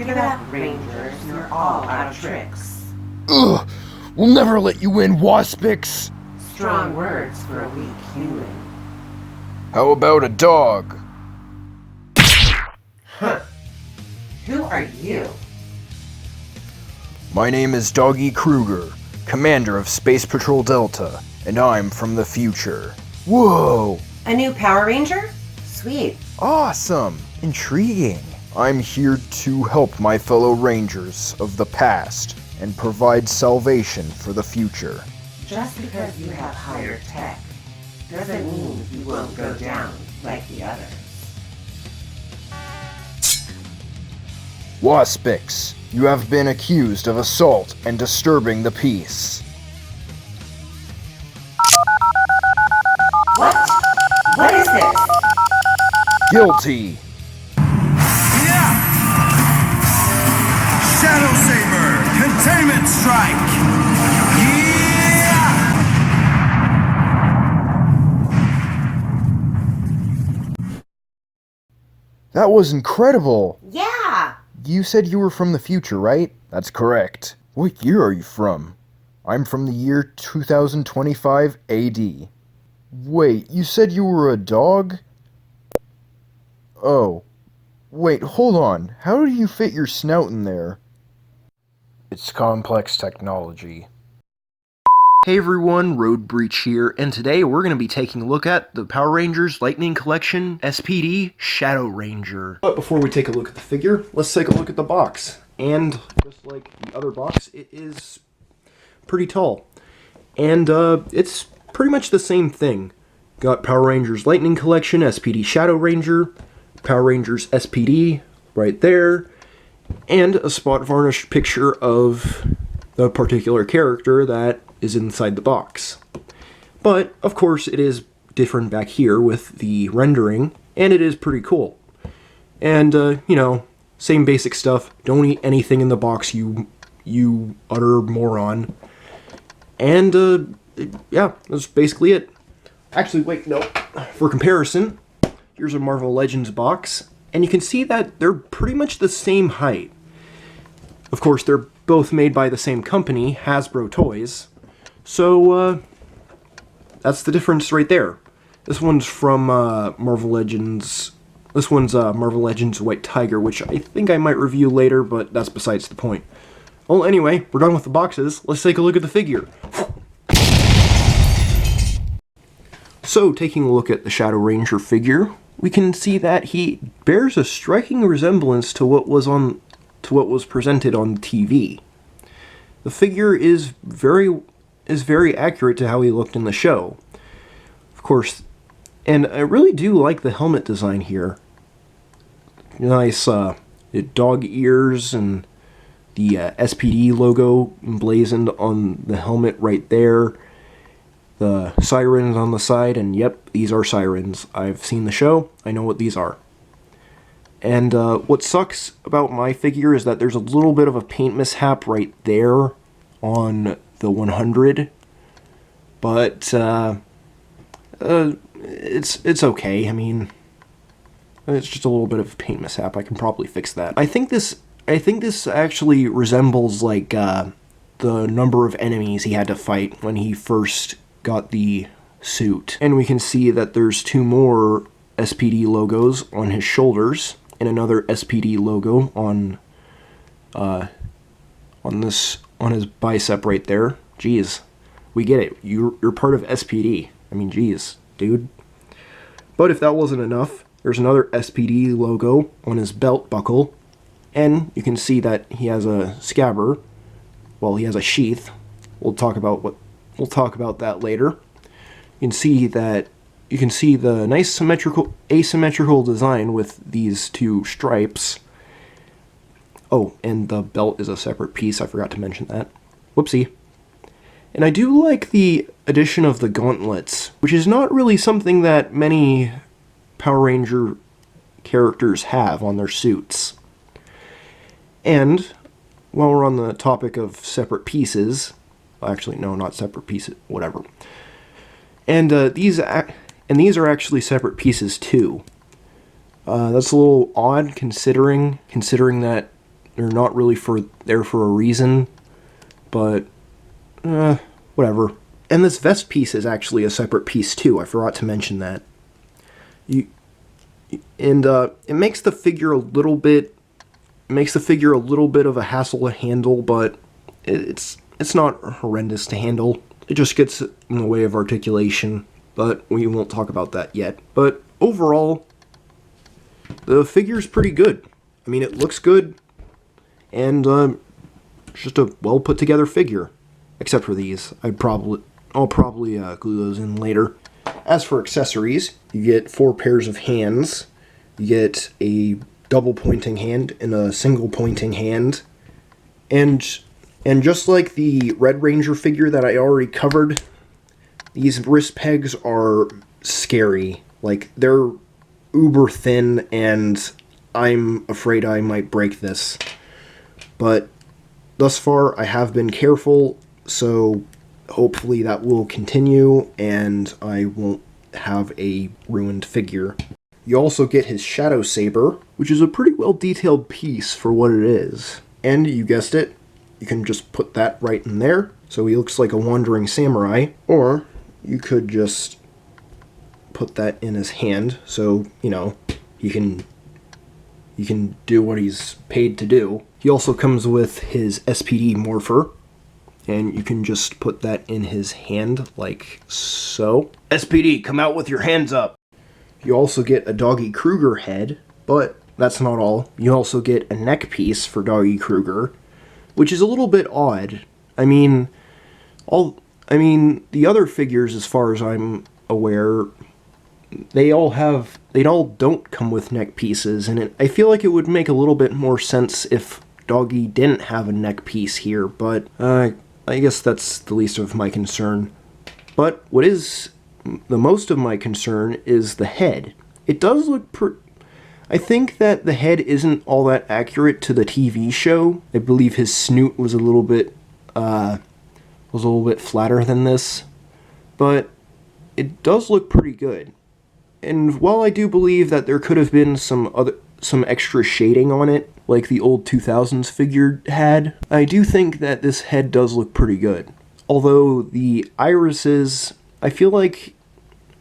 Give it up, Rangers. You're all out of tricks. Ugh! We'll never let you win, Waspix! Strong words for a weak human. How about a dog? Huh. Who are you? My name is Doggy Kruger, commander of Space Patrol Delta, and I'm from the future. Whoa! A new Power Ranger? Sweet. Awesome! Intriguing. I'm here to help my fellow Rangers of the past and provide salvation for the future. Just because you have higher tech doesn't mean you won't go down like the others. Waspix, you have been accused of assault and disturbing the peace. What? What is this? Guilty. Yeah! Shadow Saber! Containment Strike! Yeah! That was incredible! Yeah! You said you were from the future, right? That's correct. What year are you from? I'm from the year 2025 AD. Wait, you said you were a dog? Oh. Wait, hold on. How do you fit your snout in there? It's complex technology. Hey everyone, Road Breach here, and today we're going to be taking a look at the Power Rangers Lightning Collection SPD Shadow Ranger. But before we take a look at the figure, let's take a look at the box. And just like the other box, it is pretty tall. And it's pretty much the same thing. Got Power Rangers Lightning Collection, SPD Shadow Ranger, Power Rangers SPD right there, and a spot varnished picture of the particular character that is inside the box. But, of course, it is different back here with the rendering, and it is pretty cool. And, you know, same basic stuff. Don't eat anything in the box, you utter moron. And, yeah, that's basically it. Actually, wait, no. For comparison, here's a Marvel Legends box, and you can see that they're pretty much the same height. Of course, they're both made by the same company, Hasbro Toys. So, that's the difference right there. This one's from Marvel Legends. This one's Marvel Legends White Tiger, which I think I might review later, but that's besides the point. Well, anyway, we're done with the boxes. Let's take a look at the figure. So, taking a look at the Shadow Ranger figure, we can see that he bears a striking resemblance to what was presented on TV. The figure is very accurate to how he looked in the show. Of course, and I really do like the helmet design here. Nice dog ears and the SPD logo emblazoned on the helmet right there. The sirens on the side, and yep, these are sirens. I've seen the show, I know what these are. And what sucks about my figure is that there's a little bit of a paint mishap right there on the 100. But it's okay. I mean, it's just a little bit of a paint mishap. I can probably fix that. I think this actually resembles like the number of enemies he had to fight when he first got the suit. And we can see that there's two more SPD logos on his shoulders and another SPD logo on his bicep right there. Jeez, we get it. You're part of SPD. I mean, jeez, dude. But if that wasn't enough, there's another SPD logo on his belt buckle, and you can see that he has a scabbard. Well, he has a sheath. We'll talk about that later. You can see the nice asymmetrical design with these two stripes. Oh, and the belt is a separate piece. I forgot to mention that. Whoopsie. And I do like the addition of the gauntlets, which is not really something that many Power Ranger characters have on their suits. And while we're on the topic of separate pieces, actually, no, not separate pieces, whatever. And these are actually separate pieces too. That's a little odd considering that They're not really there for a reason, but whatever. And this vest piece is actually a separate piece too. I forgot to mention that. It makes the figure a little bit. It makes the figure a little bit of a hassle to handle, but it's not horrendous to handle. It just gets in the way of articulation, but we won't talk about that yet. But overall, the figure's pretty good. I mean, it looks good, and it's just a well put together figure. Except for these, I'll probably glue those in later. As for accessories, you get 4 pairs of hands. You get a double pointing hand and a single pointing hand, and just like the Red Ranger figure that I already covered, these wrist pegs are scary. Like, they're uber thin, and I'm afraid I might break this. But thus far, I have been careful, so hopefully that will continue, and I won't have a ruined figure. You also get his Shadow Saber, which is a pretty well detailed piece for what it is. And you guessed it, you can just put that right in there, so he looks like a wandering samurai, or you could just put that in his hand, so, you know, he can do what he's paid to do. He also comes with his SPD morpher, and you can just put that in his hand, like so. SPD, come out with your hands up! You also get a Doggy Kruger head, but that's not all. You also get a neck piece for Doggy Kruger, which is a little bit odd. I mean, the other figures, as far as I'm aware, they all don't come with neck pieces, and I feel like it would make a little bit more sense if Doggy didn't have a neck piece here, but I guess that's the least of my concern. But what is the most of my concern is the head. It does look I think that the head isn't all that accurate to the TV show. I believe his snoot was a little bit flatter than this, but it does look pretty good. And while I do believe that there could have been some extra shading on it, like the old 2000s figure had, I do think that this head does look pretty good. Although the irises, I feel like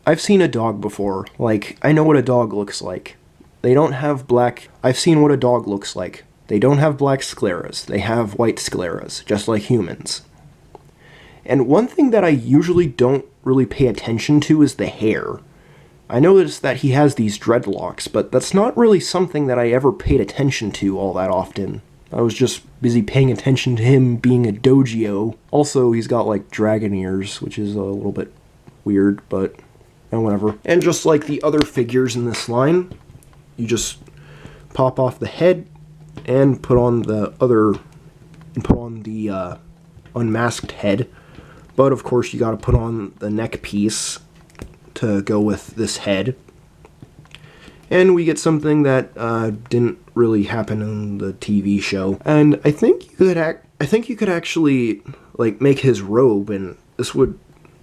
I've seen a dog before. Like, I know what a dog looks like. They don't have black... I've seen what a dog looks like. They don't have black scleras. They have white scleras, just like humans. And one thing that I usually don't really pay attention to is the hair. I noticed that he has these dreadlocks, but that's not really something that I ever paid attention to all that often. I was just busy paying attention to him being a dojo. Also, he's got, like, dragon ears, which is a little bit weird, but whatever. And just like the other figures in this line, you just pop off the head and put on the unmasked head. But, of course, you gotta put on the neck piece to go with this head. And we get something that didn't really happen in the TV show. And I think you could actually like make his robe, and this would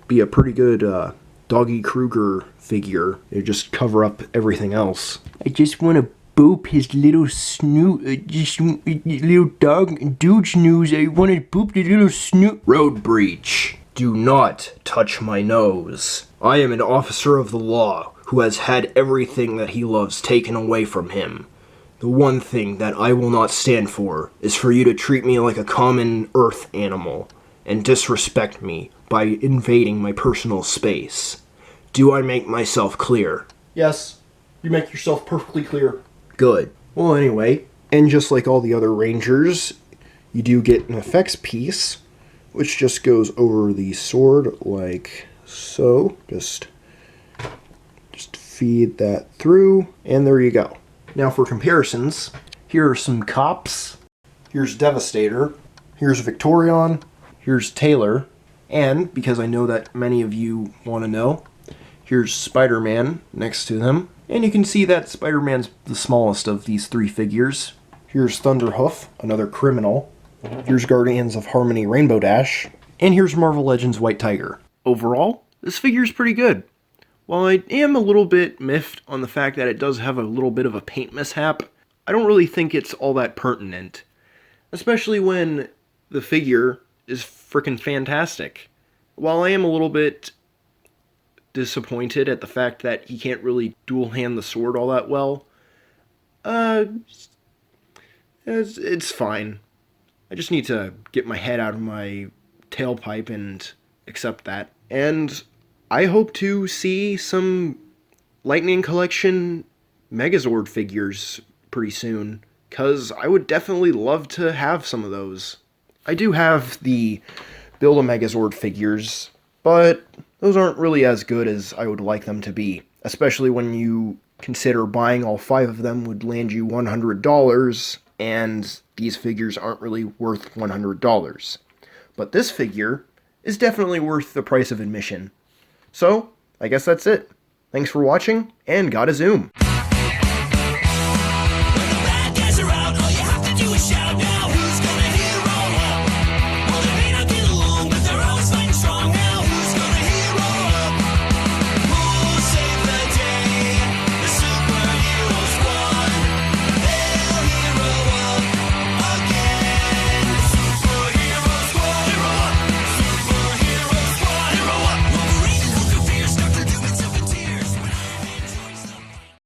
be a pretty good Doggy Kruger figure. It just cover up everything else. I just want to boop his little snoot, just little dog dude snooze. I want to boop the little snoot. Road breach. Do not touch my nose. I am an officer of the law who has had everything that he loves taken away from him. The one thing that I will not stand for is for you to treat me like a common earth animal and disrespect me by invading my personal space. Do I make myself clear? Yes, you make yourself perfectly clear. Good. Well, anyway, and just like all the other Rangers, you do get an effects piece, which just goes over the sword like so. Just feed that through, and there you go. Now for comparisons, here are some cops. Here's Devastator. Here's Victorion. Here's Taylor. And, because I know that many of you want to know, here's Spider-Man next to them. And you can see that Spider-Man's the smallest of these three figures. Here's Thunderhoof, another criminal. Here's Guardians of Harmony Rainbow Dash. And here's Marvel Legends White Tiger. Overall, this figure's pretty good. While I am a little bit miffed on the fact that it does have a little bit of a paint mishap, I don't really think it's all that pertinent. especially when the figure is freaking fantastic. While I am a little bit disappointed at the fact that he can't really dual hand the sword all that well, it's fine. I just need to get my head out of my tailpipe and accept that. And I hope to see some Lightning Collection Megazord figures pretty soon, because I would definitely love to have some of those. I do have the Build-A-Megazord figures, but those aren't really as good as I would like them to be, especially when you consider buying all 5 of them would land you $100, and these figures aren't really worth $100. But this figure is definitely worth the price of admission. So, I guess that's it. Thanks for watching, and gotta zoom!